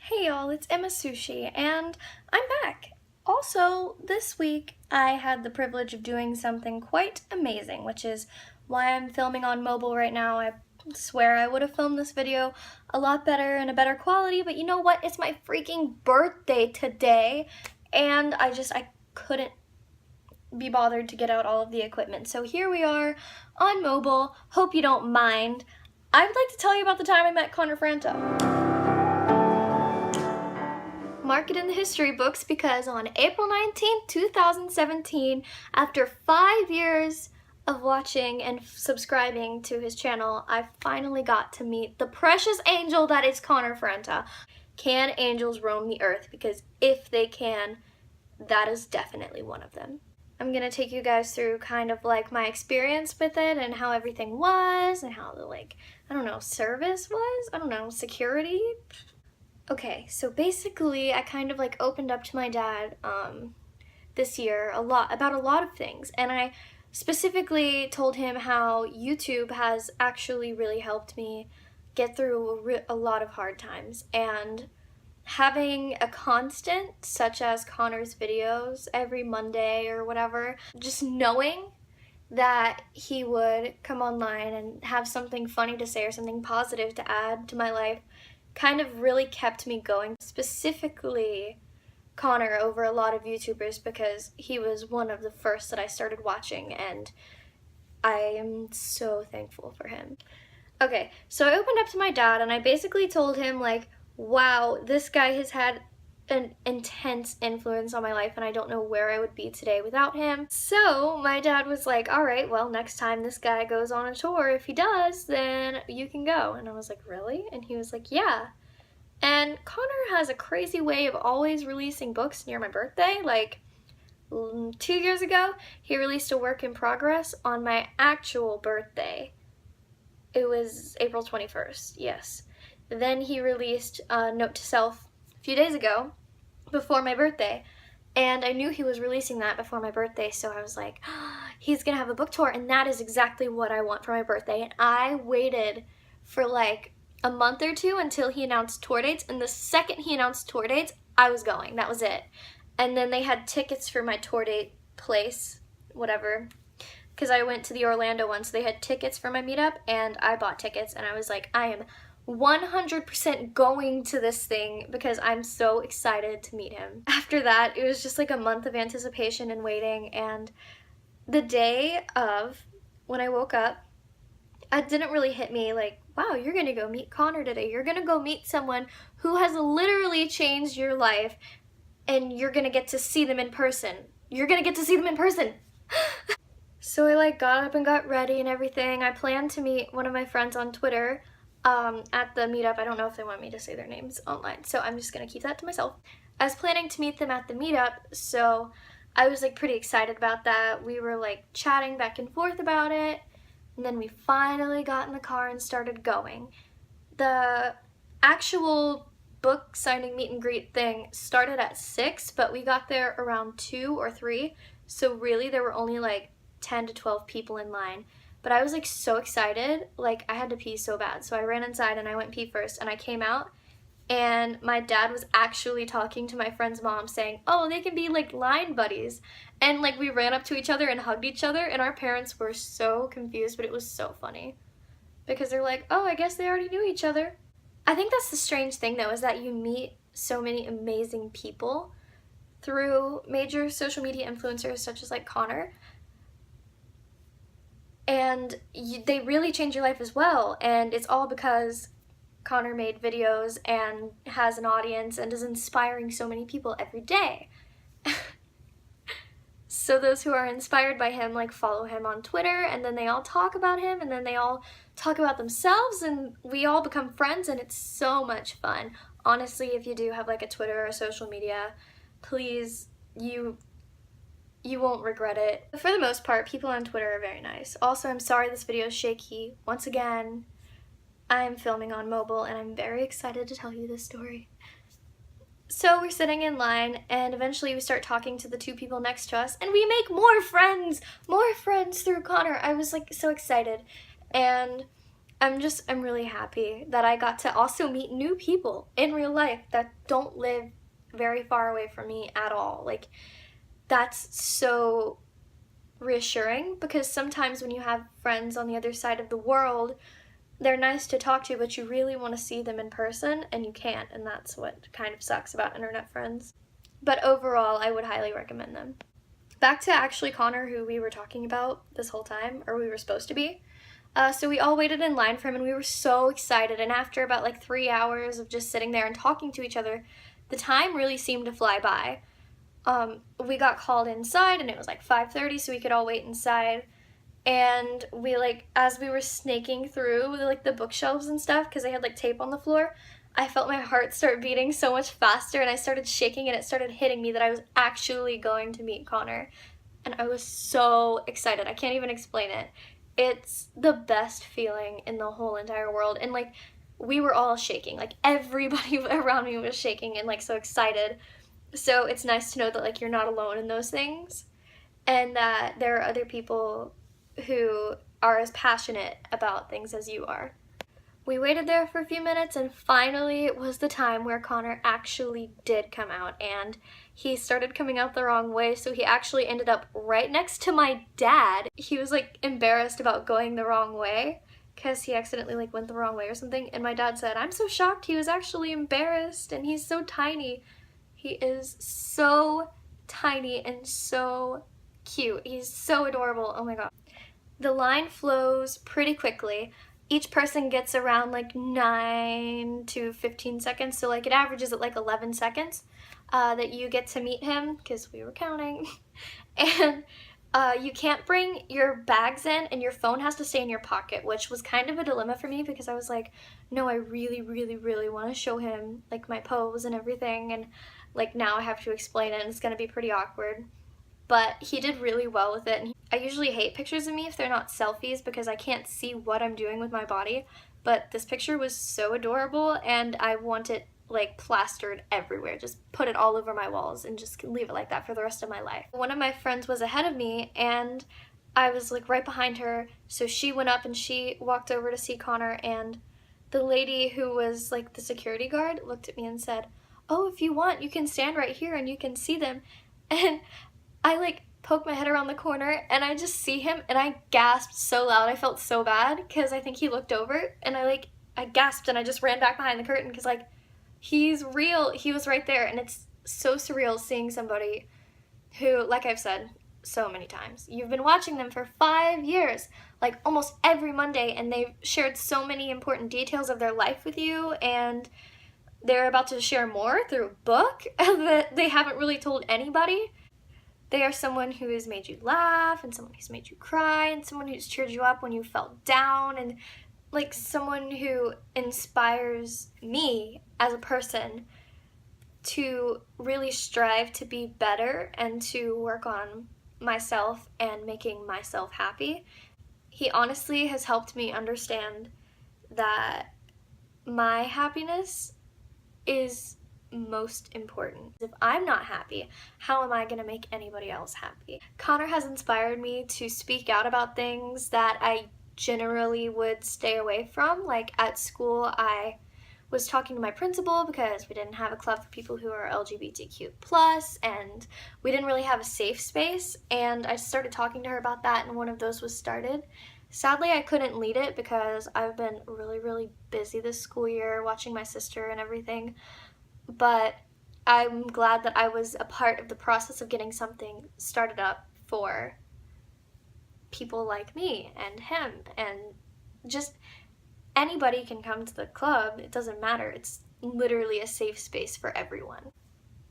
Hey y'all, it's Emma Sushi, and I'm back. Also, this week I had the privilege of doing something quite amazing, which is why I'm filming on mobile right now. I swear I would have filmed this video a lot better and a better quality, but you know what? It's my freaking birthday today, and I couldn't be bothered to get out all of the equipment. So here we are on mobile. Hope you don't mind. I would like to tell you about the time I met Connor Franta. Mark it in the history books because on April 19th, 2017, after 5 years of watching and subscribing to his channel, I finally got to meet the precious angel that is Connor Franta. Can angels roam the earth? Because if they can, that is definitely one of them. I'm gonna take you guys through kind of like my experience with it and how everything was and how the service was, security. Okay, so basically I kind of like opened up to my dad this year about a lot of things, and I specifically told him how YouTube has actually really helped me get through a lot of hard times, and having a constant such as Connor's videos every Monday or whatever, just knowing that he would come online and have something funny to say or something positive to add to my life kind of really kept me going. Specifically Connor over a lot of YouTubers because he was one of the first that I started watching, and I am so thankful for him. Okay, so I opened up to my dad and I basically told him like, wow, this guy has had an intense influence on my life and I don't know where I would be today without him. So my dad was like, all right, well, next time this guy goes on a tour, if he does, then you can go. And I was like, really? And he was like, yeah. And Connor has a crazy way of always releasing books near my birthday. Like 2 years ago, he released a work in progress on my actual birthday. It was April 21st, yes. Then he released a note to self a few days ago before my birthday, and I knew he was releasing that before my birthday, so I was like, oh, he's gonna have a book tour, and that is exactly what I want for my birthday. And I waited for like a month or two until he announced tour dates, and the second he announced tour dates, I was going. That was it. And then they had tickets for my tour date place, whatever, because I went to the Orlando one, so they had tickets for my meetup, and I bought tickets, and I was like, I am 100% going to this thing because I'm so excited to meet him. After that, it was just like a month of anticipation and waiting, and the day of when I woke up, it didn't really hit me like, wow, you're gonna go meet Connor today. You're gonna go meet someone who has literally changed your life, and you're gonna get to see them in person. You're gonna get to see them in person. So I like got up and got ready and everything. I planned to meet one of my friends on Twitter at the meetup. I don't know if they want me to say their names online, so I'm just gonna keep that to myself. I was planning to meet them at the meetup, so I was like pretty excited about that. We were like chatting back and forth about it, and then we finally got in the car and started going. The actual book signing meet and greet thing started at 6, but we got there around 2 or 3, so really there were only like 10 to 12 people in line. But I was like so excited, like I had to pee so bad. So I ran inside and I went pee first, and I came out and my dad was actually talking to my friend's mom saying, oh, they can be like line buddies. And like we ran up to each other and hugged each other, and our parents were so confused, but it was so funny because they're like, oh, I guess they already knew each other. I think that's the strange thing though, is that you meet so many amazing people through major social media influencers such as like Connor, and they really change your life as well, and it's all because Connor made videos and has an audience and is inspiring so many people every day. So those who are inspired by him like follow him on Twitter, and then they all talk about him, and then they all talk about themselves, and we all become friends, and it's so much fun. Honestly, if you do have like a Twitter or social media, please, you won't regret it. But for the most part, people on Twitter are very nice. Also, I'm sorry this video is shaky. Once again, I'm filming on mobile and I'm very excited to tell you this story. So we're sitting in line, and eventually we start talking to the 2 people next to us, and we make more friends through Connor. I was like so excited. And I'm really happy that I got to also meet new people in real life that don't live very far away from me at all. Like, that's so reassuring, because sometimes when you have friends on the other side of the world, they're nice to talk to, but you really want to see them in person and you can't, and that's what kind of sucks about internet friends. But overall, I would highly recommend them. Back to actually Connor, who we were talking about this whole time, or we were supposed to be. So we all waited in line for him, and we were so excited, and after about like 3 hours of just sitting there and talking to each other, the time really seemed to fly by. We got called inside, and it was like 5:30, so we could all wait inside. And we, like, as we were snaking through like the bookshelves and stuff, because they had like tape on the floor, I felt my heart start beating so much faster, and I started shaking, and it started hitting me that I was actually going to meet Connor. And I was so excited. I can't even explain it. It's the best feeling in the whole entire world. And like, we were all shaking. Like, everybody around me was shaking and like so excited. So it's nice to know that like you're not alone in those things, and that there are other people who are as passionate about things as you are. We waited there for a few minutes, and finally it was the time where Connor actually did come out, and he started coming out the wrong way, so he actually ended up right next to my dad. He was like embarrassed about going the wrong way because he accidentally like went the wrong way or something, and my dad said, "I'm so shocked, he was actually embarrassed, and he's so tiny." He is so tiny and so cute. He's so adorable. Oh my god. The line flows pretty quickly. Each person gets around like 9 to 15 seconds, so like it averages at like 11 seconds that you get to meet him, because we were counting. And you can't bring your bags in, and your phone has to stay in your pocket, which was kind of a dilemma for me, because I was like, no, I really, really, really want to show him like my pose and everything, and like now I have to explain it, and it's going to be pretty awkward. But he did really well with it. And I usually hate pictures of me if they're not selfies, because I can't see what I'm doing with my body. But this picture was so adorable, and I want it like plastered everywhere. Just put it all over my walls and just leave it like that for the rest of my life. One of my friends was ahead of me, and I was like right behind her, so she went up and she walked over to see Connor, and the lady who was like the security guard looked at me and said, "Oh, if you want, you can stand right here and you can see them." And I like poke my head around the corner, and I just see him, and I gasped so loud. I felt so bad because I think he looked over, and I gasped, and I just ran back behind the curtain because like, he's real. He was right there, and it's so surreal seeing somebody who, like I've said so many times, you've been watching them for 5 years, like almost every Monday, and they've shared so many important details of their life with you, and they're about to share more through a book that they haven't really told anybody. They are someone who has made you laugh, and someone who's made you cry, and someone who's cheered you up when you felt down, and like someone who inspires me as a person to really strive to be better and to work on myself and making myself happy. He honestly has helped me understand that my happiness is most important. If I'm not happy, how am I going to make anybody else happy? Connor has inspired me to speak out about things that I generally would stay away from. Like at school, I was talking to my principal because we didn't have a club for people who are LGBTQ+, and we didn't really have a safe space, and I started talking to her about that, and one of those was started. Sadly, I couldn't lead it because I've been really, really busy this school year watching my sister and everything, but I'm glad that I was a part of the process of getting something started up for people like me and him, and just anybody can come to the club. It doesn't matter. It's literally a safe space for everyone.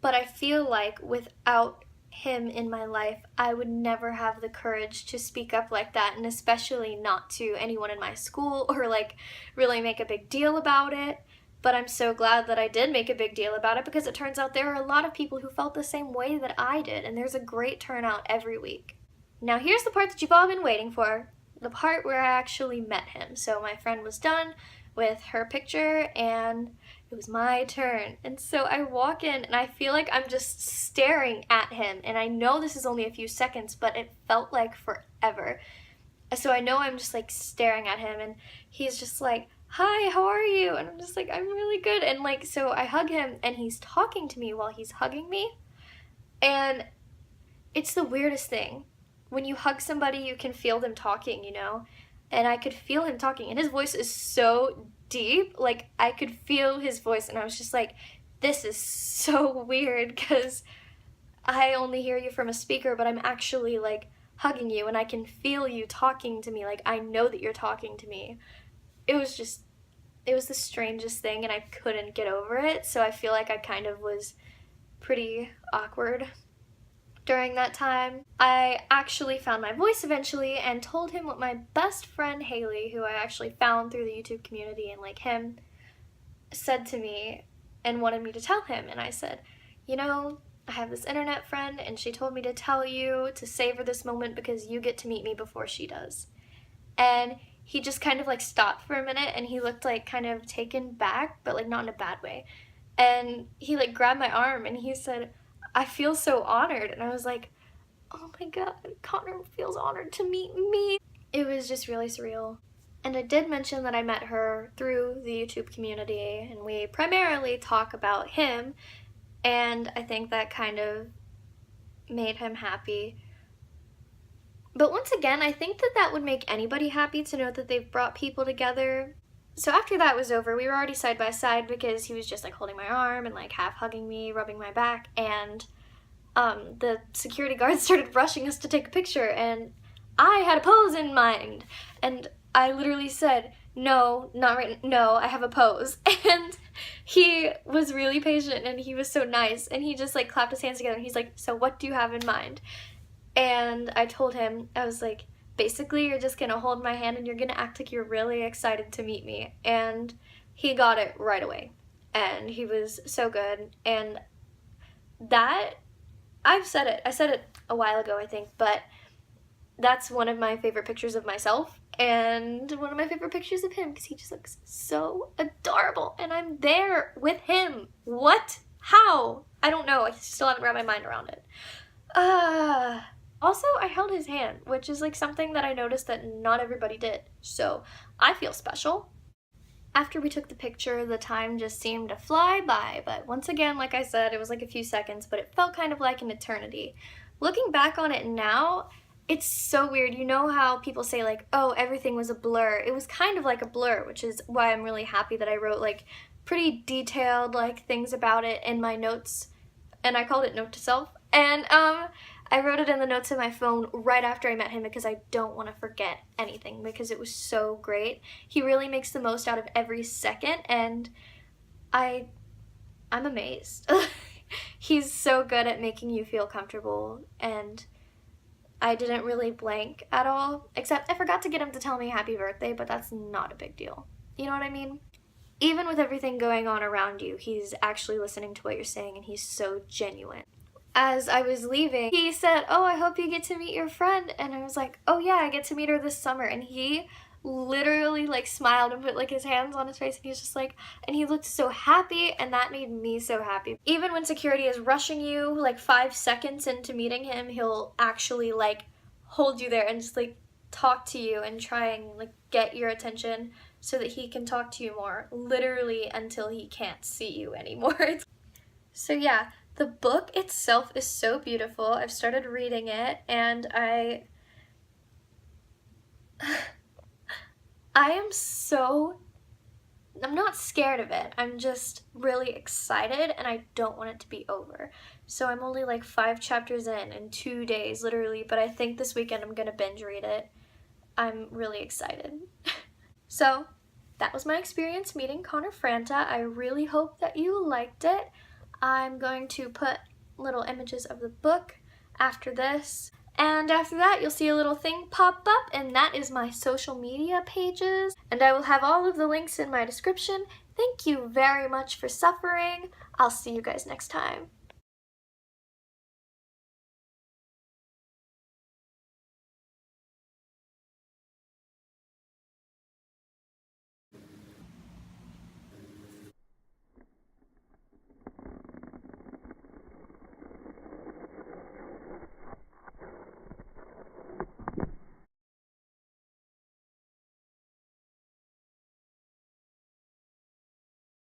But I feel like without him in my life, I would never have the courage to speak up like that, and especially not to anyone in my school or like really make a big deal about it. But I'm so glad that I did make a big deal about it, because it turns out there are a lot of people who felt the same way that I did, and there's a great turnout every week. Now here's the part that you've all been waiting for, the part where I actually met him. So my friend was done with her picture, and it was my turn. And so I walk in, and I feel like I'm just staring at him, and I know this is only a few seconds, but it felt like forever. So I know I'm just like staring at him, and he's just like, hi, how are you? And I'm just like, I'm really good. And like, so I hug him, and he's talking to me while he's hugging me. And it's the weirdest thing. When you hug somebody, you can feel them talking, you know? And I could feel him talking, and his voice is so deep. Like, I could feel his voice, and I was just like, this is so weird, because I only hear you from a speaker, but I'm actually like hugging you, and I can feel you talking to me. Like, I know that you're talking to me. It was just, it was the strangest thing, and I couldn't get over it. So I feel like I kind of was pretty awkward during that time. I actually found my voice eventually and told him what my best friend Haley, who I actually found through the YouTube community and like him, said to me and wanted me to tell him. And I said, you know, I have this internet friend, and she told me to tell you to savor this moment because you get to meet me before she does. And he just kind of like stopped for a minute, and he looked like kind of taken back, but like not in a bad way. And he like grabbed my arm, and he said, I feel so honored. And I was like, oh my god, Connor feels honored to meet me. It was just really surreal. And I did mention that I met her through the YouTube community, and we primarily talk about him, and I think that kind of made him happy. But once again, I think that that would make anybody happy to know that they've brought people together. So after that was over, we were already side by side because he was just like holding my arm and like half hugging me, rubbing my back, and the security guards started rushing us to take a picture, and I had a pose in mind, and I literally said, no, not right, no, I have a pose. And he was really patient, and he was so nice, and he just like clapped his hands together, and he's like, so what do you have in mind? And I told him, I was like, basically you're just gonna hold my hand and you're gonna act like you're really excited to meet me. And he got it right away, and he was so good. And that, I said it a while ago, I think, but that's one of my favorite pictures of myself, and one of my favorite pictures of him, because he just looks so adorable, and I'm there with him. What? How? I don't know. I still haven't wrapped my mind around it. Also, I held his hand, which is like something that I noticed that not everybody did, so I feel special. After we took the picture, the time just seemed to fly by, but once again, like I said, it was like a few seconds, but it felt kind of like an eternity. Looking back on it now, it's so weird. You know how people say like, oh, everything was a blur? It was kind of like a blur, which is why I'm really happy that I wrote like pretty detailed like things about it in my notes, and I called it Note to Self. And I wrote it in the notes of my phone right after I met him because I don't want to forget anything, because it was so great. He really makes the most out of every second, and I'm amazed. He's so good at making you feel comfortable, and I didn't really blank at all, except I forgot to get him to tell me happy birthday, but that's not a big deal. You know what I mean? Even with everything going on around you, he's actually listening to what you're saying, and he's so genuine. As I was leaving, he said, oh, I hope you get to meet your friend. And I was like, oh yeah, I get to meet her this summer. And he literally like smiled and put like his hands on his face, and he was just like, and he looked so happy, and that made me so happy. Even when security is rushing you like 5 seconds into meeting him, he'll actually like hold you there and just like talk to you and try and like get your attention so that he can talk to you more, literally until he can't see you anymore. So yeah, the book itself is so beautiful. I've started reading it, and I'm not scared of it. I'm just really excited, and I don't want it to be over. So I'm only like 5 chapters in 2 days, literally, but I think this weekend I'm gonna binge read it. I'm really excited. So that was my experience meeting Connor Franta. I really hope that you liked it. I'm going to put little images of the book after this. And after that, you'll see a little thing pop up, and that is my social media pages. And I will have all of the links in my description. Thank you very much for suffering. I'll see you guys next time.